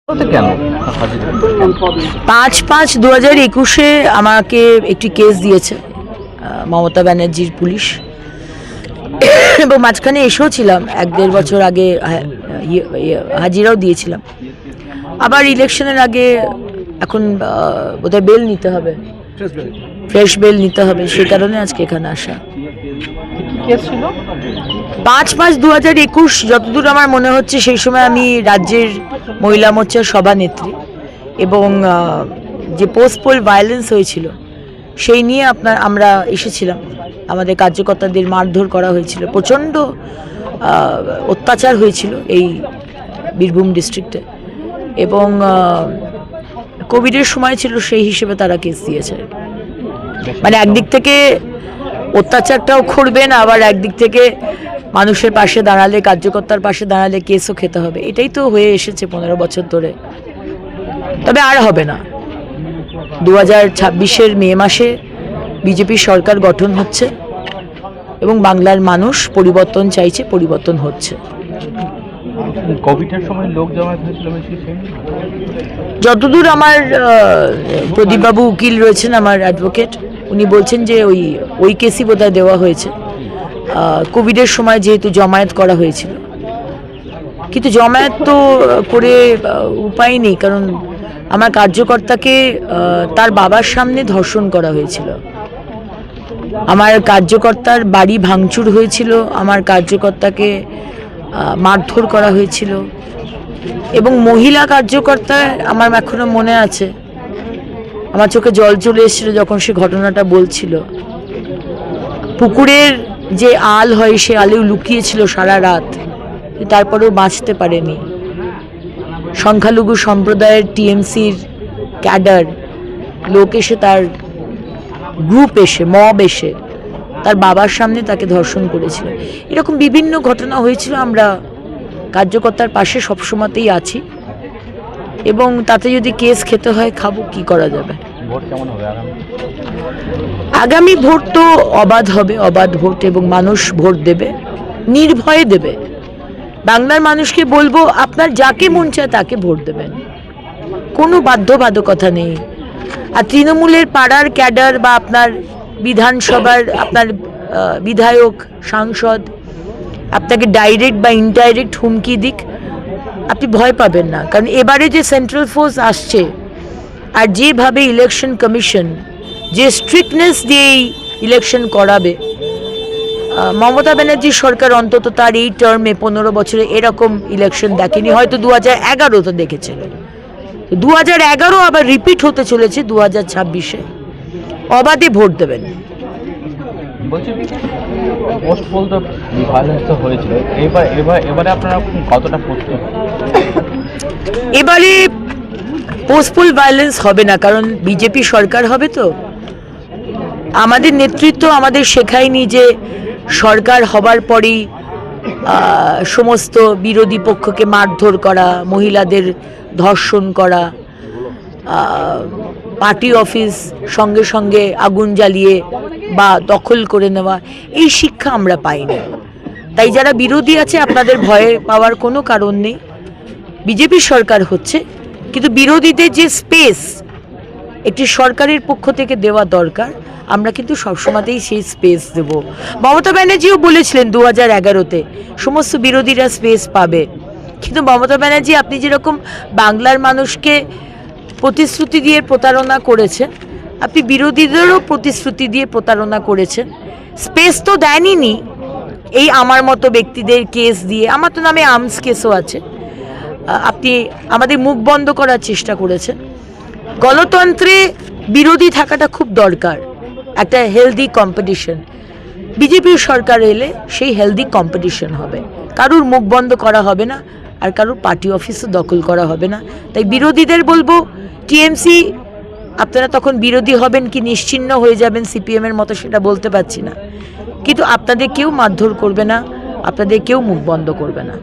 কেন 5/5/2021 আমাকে একটি কেস দিয়েছে মমতা ব্যানার্জির পুলিশ এবং মাঝখানে এসেও ছিলাম 1-1.5 বছর আগে হাজিরাও দিয়েছিলাম। আবার ইলেকশনের আগে এখন বোধহয় বেল নিতে হবে, ফ্রেশ বেল নিতে হবে, সেই কারণে আজকে এখানে আসা। 5/5/2021 যতদূর আমার মনে হচ্ছে সেই সময় আমি রাজ্যের মহিলা মোর্চার সভানেত্রী এবং যে পোস্ট পোল ভায়োলেন্স হয়েছিল সেই নিয়ে আমরা এসেছিলাম। আমাদের কার্যকর্তাদের মারধর করা হয়েছিল, প্রচণ্ড অত্যাচার হয়েছিল এই বীরভূম ডিস্ট্রিক্টে এবং কোভিডের সময় ছিল, সেই হিসেবে তারা কেস দিয়েছে। মানে একদিক থেকে অত্যাচারটাও করবেন, আবার একদিক থেকে মানুষের পাশে দাঁড়ালে, কার্যকর্তার পাশে দাঁড়ালে কেসও খেতে হবে। এটাই তো হয়ে এসেছে 15 বছর ধরে। তবে আর হবে না। 2026-এর মে মাসে বিজেপি সরকার গঠন হচ্ছে এবং বাংলার মানুষ পরিবর্তন চাইছে, পরিবর্তন হচ্ছে। কোভিডের সময় লোক জমায়েত হয়েছিল বেশি, যতদূর আমার প্রদীপবাবু উকিল রয়েছেন, আমার অ্যাডভোকেট, উনি বলছেন যে ওই কেসই বোধহয় দেওয়া হয়েছে। কোভিডের সময় যেহেতু জমায়েত করা হয়েছিল, কিন্তু জমায়েত তো করে উপায় নেই, কারণ আমার কার্যকর্তাকে তার বাবার সামনে ধর্ষণ করা হয়েছিল, আমার কার্যকর্তার বাড়ি ভাঙচুর হয়েছিল, আমার কার্যকর্তাকে মারধর করা হয়েছিল এবং মহিলা কার্যকর্তা, আমার এখনো মনে আছে, আমার চোখে জল চলে এসেছিল যখন সে ঘটনাটা বলছিল। পুকুরের যে আল হয়, সে আলেও লুকিয়েছিল সারা রাত, তারপরেও বাঁচতে পারেনি। সংখ্যালঘু সম্প্রদায়ের টিএমসির ক্যাডার লোক এসে, তার গ্রুপ এসে, মব এসে তার বাবার সামনে তাকে ধর্ষণ করেছিল। এরকম বিভিন্ন ঘটনা হয়েছিল। আমরা কার্যকর্তার পাশে সবসময়তেই আছি এবং তাতে যদি কেস খেতে হয়, খাবো, কি করা যাবে। আগামী ভোট তো অবাধ হবে, অবাধ ভোট, এবং মানুষ ভোট দেবে, নির্ভয়ে দেবে। বাংলার মানুষকে বলবো, আপনার যাকে মন চায় তাকে ভোট দেবেন, কোনো বাধ্যবাধকতা নেই। আর তৃণমূলের পাড়ার ক্যাডার বা আপনার বিধানসভার আপনার বিধায়ক, সাংসদ আপনাকে ডাইরেক্ট বা ইনডাইরেক্ট হুমকি দিক, আপনি ভয় পাবেন না। কারণ এবারে যে সেন্ট্রাল ফোর্স আসছে আর যেভাবে ইলেকশন কমিশন যে স্ট্রিক্টনেস দিয়ে এই ইলেকশন করাবে, মমতা ব্যানার্জির সরকার অন্তত তার এই টার্মে 15 বছরে এরকম ইলেকশন দেখেনি। হয়তো 2011-তে দেখেছিল, 2011 আবার রিপিট হতে চলেছে 2026-এ। অবাধে ভোট দেবেন। এবারে পোস্টপোল ভায়োলেন্স হবে না, কারণ বিজেপি সরকার হবে। তো আমাদের নেতৃত্ব আমাদের শেখায়নি যে সরকার হবার পরই সমস্ত বিরোধী পক্ষকে মারধর করা, মহিলাদের ধর্ষণ করা, পার্টি অফিস সঙ্গে সঙ্গে আগুন জ্বালিয়ে বা দখল করে নেওয়া, এই শিক্ষা আমরা পাইনি। তাই যারা বিরোধী আছে, আপনাদের ভয়ে পাওয়ার কোনো কারণ নেই। বিজেপি সরকার হচ্ছে, কিন্তু বিরোধীদের যে স্পেস একটি সরকারের পক্ষ থেকে দেওয়া দরকার, আমরা কিন্তু সবসময়তেই সেই স্পেস দেব। মমতা ব্যানার্জিও বলেছিলেন 2011-তে সমস্ত বিরোধীরা স্পেস পাবে, কিন্তু মমতা ব্যানার্জি, আপনি যেরকম বাংলার মানুষকে প্রতিশ্রুতি দিয়ে প্রতারণা করেছেন, আপনি বিরোধীদেরও প্রতিশ্রুতি দিয়ে প্রতারণা করেছেন। স্পেস তো দেনইনি এই আমার মতো ব্যক্তিদের কেস দিয়ে। আমার তো নামে আর্মস কেসও আছে। আপনি আমাদের মুখ বন্ধ করার চেষ্টা করেছেন। গণতন্ত্রে বিরোধী থাকাটা খুব দরকার, একটা হেলদি কম্পিটিশন। বিজেপির সরকার এলে সেই হেলদি কম্পিটিশন হবে, কারুর মুখ বন্ধ করা হবে না, আর কারুর পার্টি অফিসও দখল করা হবে না। তাই বিরোধীদের বলবো, টিএমসি আপনারা তখন বিরোধী হবেন কি নিশ্চিহ্ন হয়ে যাবেন সিপিএমের মতো, সেটা বলতে পারছি না, কিন্তু আপনাদের কেউ মারধর করবে না, আপনাদের কেউ মুখ বন্ধ করবে না।